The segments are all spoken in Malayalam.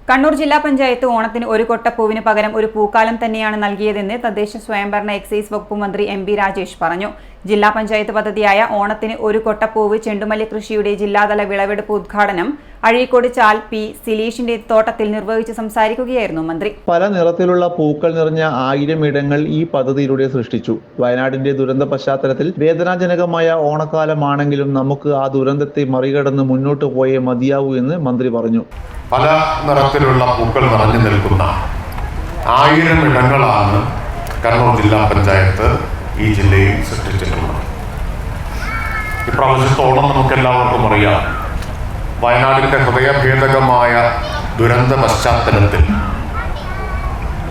കണ്ണൂർ ജില്ലാ പഞ്ചായത്ത് ഓണത്തിന് ഒരു കൊട്ടപ്പൂവിന് പകരം ഒരു പൂക്കാലം തന്നെയാണ് നൽകിയതെന്ന് തദ്ദേശ സ്വയംഭരണ എക്സൈസ് വകുപ്പ് മന്ത്രി എം.ബി. രാജേഷ് പറഞ്ഞു. ജില്ലാ പഞ്ചായത്ത് പദ്ധതിയായ ഓണത്തിന് ഒരു കൊട്ടപ്പൂവ് ചെണ്ടുമല്ലി കൃഷിയുടെ ജില്ലാതല വിളവെടുപ്പ് ഉദ്ഘാടനം അഴീക്കോട് ചാൽ പി. സിലീഷിന്റെ തോട്ടത്തിൽ നിർവഹിച്ച് സംസാരിക്കുകയായിരുന്നു മന്ത്രി. പല നിറത്തിലുള്ള പൂക്കൾ നിറഞ്ഞ 1000 ഇടങ്ങൾ ഈ പദ്ധതിയിലൂടെ സൃഷ്ടിച്ചു. വയനാടിന്റെ ദുരന്ത പശ്ചാത്തലത്തിൽ വേദനാജനകമായ ഓണക്കാലമാണെങ്കിലും നമുക്ക് ആ ദുരന്തത്തെ മറികടന്ന് മുന്നോട്ട് പോയേ മതിയാവൂ എന്ന് മന്ത്രി പറഞ്ഞു. പല നിറത്തിലുള്ള പൂക്കൾ നിറഞ്ഞു നിൽക്കുന്ന 1000 ഇടങ്ങളാണ് കണ്ണൂർ ജില്ലാ പഞ്ചായത്ത് ഈ ജില്ലയിൽ സൃഷ്ടിച്ചിട്ടുള്ളത്. ഇപ്രാവശ്യത്തെ ഓണം നമുക്ക് എല്ലാവർക്കും അറിയാം. വയനാടിൻ്റെ ഹൃദയഭേദകമായ ദുരന്ത പശ്ചാത്തലത്തിൽ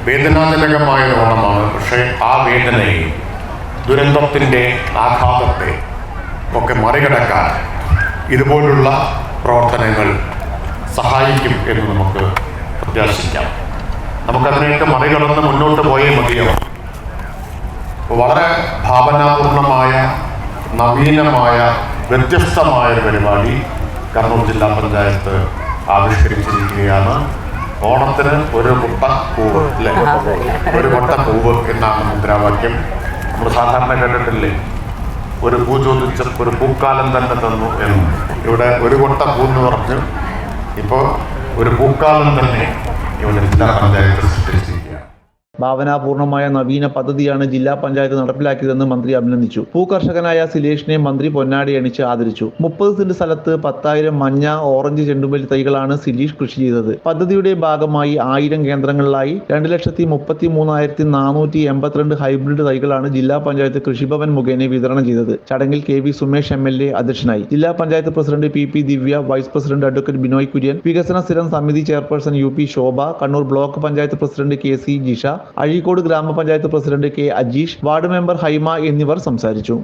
വേദനാജനകമായ ഓണമാണ്. പക്ഷേ ആ വേദനയെ, ദുരന്തത്തിൻ്റെ ആഘാതത്തെ ഒക്കെ മറികടക്കാൻ ഇതുപോലുള്ള പ്രവർത്തനങ്ങൾ സഹായിക്കും എന്ന് നമുക്ക് പ്രത്യാശിക്കാം. നമുക്കതിനെയൊക്കെ മറികടന്ന് മുന്നോട്ട് പോയേ മതിയാവും. വളരെ ഭാവനാപൂർണമായ, നവീനമായ, വ്യത്യസ്തമായ ഒരു പരിപാടി കണ്ണൂർ ജില്ലാ പഞ്ചായത്ത് ആവിഷ്കരിച്ചിരിക്കുകയാണ്. ഓണത്തിന് ഒരു മുട്ട പൂവ്, അല്ലേ? ഒരു മുട്ട പൂവ് എന്നാണ് മുദ്രാവാക്യം. നമ്മൾ സാധാരണ കേട്ടിട്ടില്ലേ, ഒരു പൂ ചോദിച്ച ഒരു പൂക്കാലം തന്നെ തന്നു എന്ന്. ഇവിടെ ഒരു കൊട്ട പൂന്ന് പറഞ്ഞു, ഇപ്പോൾ ഒരു പൂക്കാലം തന്നെ ഇവിടെ ജില്ലാ പഞ്ചായത്ത് സൃഷ്ടിച്ചിരിക്കുക. ഭാവനാപൂർണമായ നവീന പദ്ധതിയാണ് ജില്ലാ പഞ്ചായത്ത് നടപ്പിലാക്കിയതെന്ന് മന്ത്രി അഭിനന്ദിച്ചു. പൂക്കർഷകനായ സിലേഷിനെ മന്ത്രി പൊന്നാടി അണിച്ച് ആദരിച്ചു. 30 സെന്റ് സ്ഥലത്ത് 10,000 മഞ്ഞ, ഓറഞ്ച് ചെണ്ടുമല്ലി തൈകളാണ് സിലീഷ് കൃഷി ചെയ്തത്. പദ്ധതിയുടെ ഭാഗമായി 1000 കേന്ദ്രങ്ങളിലായി 2,33,482 ഹൈബ്രിഡ് തൈകളാണ് ജില്ലാ പഞ്ചായത്ത് കൃഷിഭവൻ മുഖേന വിതരണം ചെയ്തത്. ചടങ്ങിൽ കെ.വി. സുമേഷ് എം.എൽ.എ. അധ്യക്ഷനായി. ജില്ലാ panchayat president P. Divya, vice president advocate Binoy Kurian, വികസന സ്ഥിരം സമിതി chairperson UP. Shobha, Kannur block panchayat president KC. Jisha, Azhikode ഗ്രാമപഞ്ചായത്ത് president K. Ajeesh, ward member Haima എന്നിവർ സംസാരിച്ചു.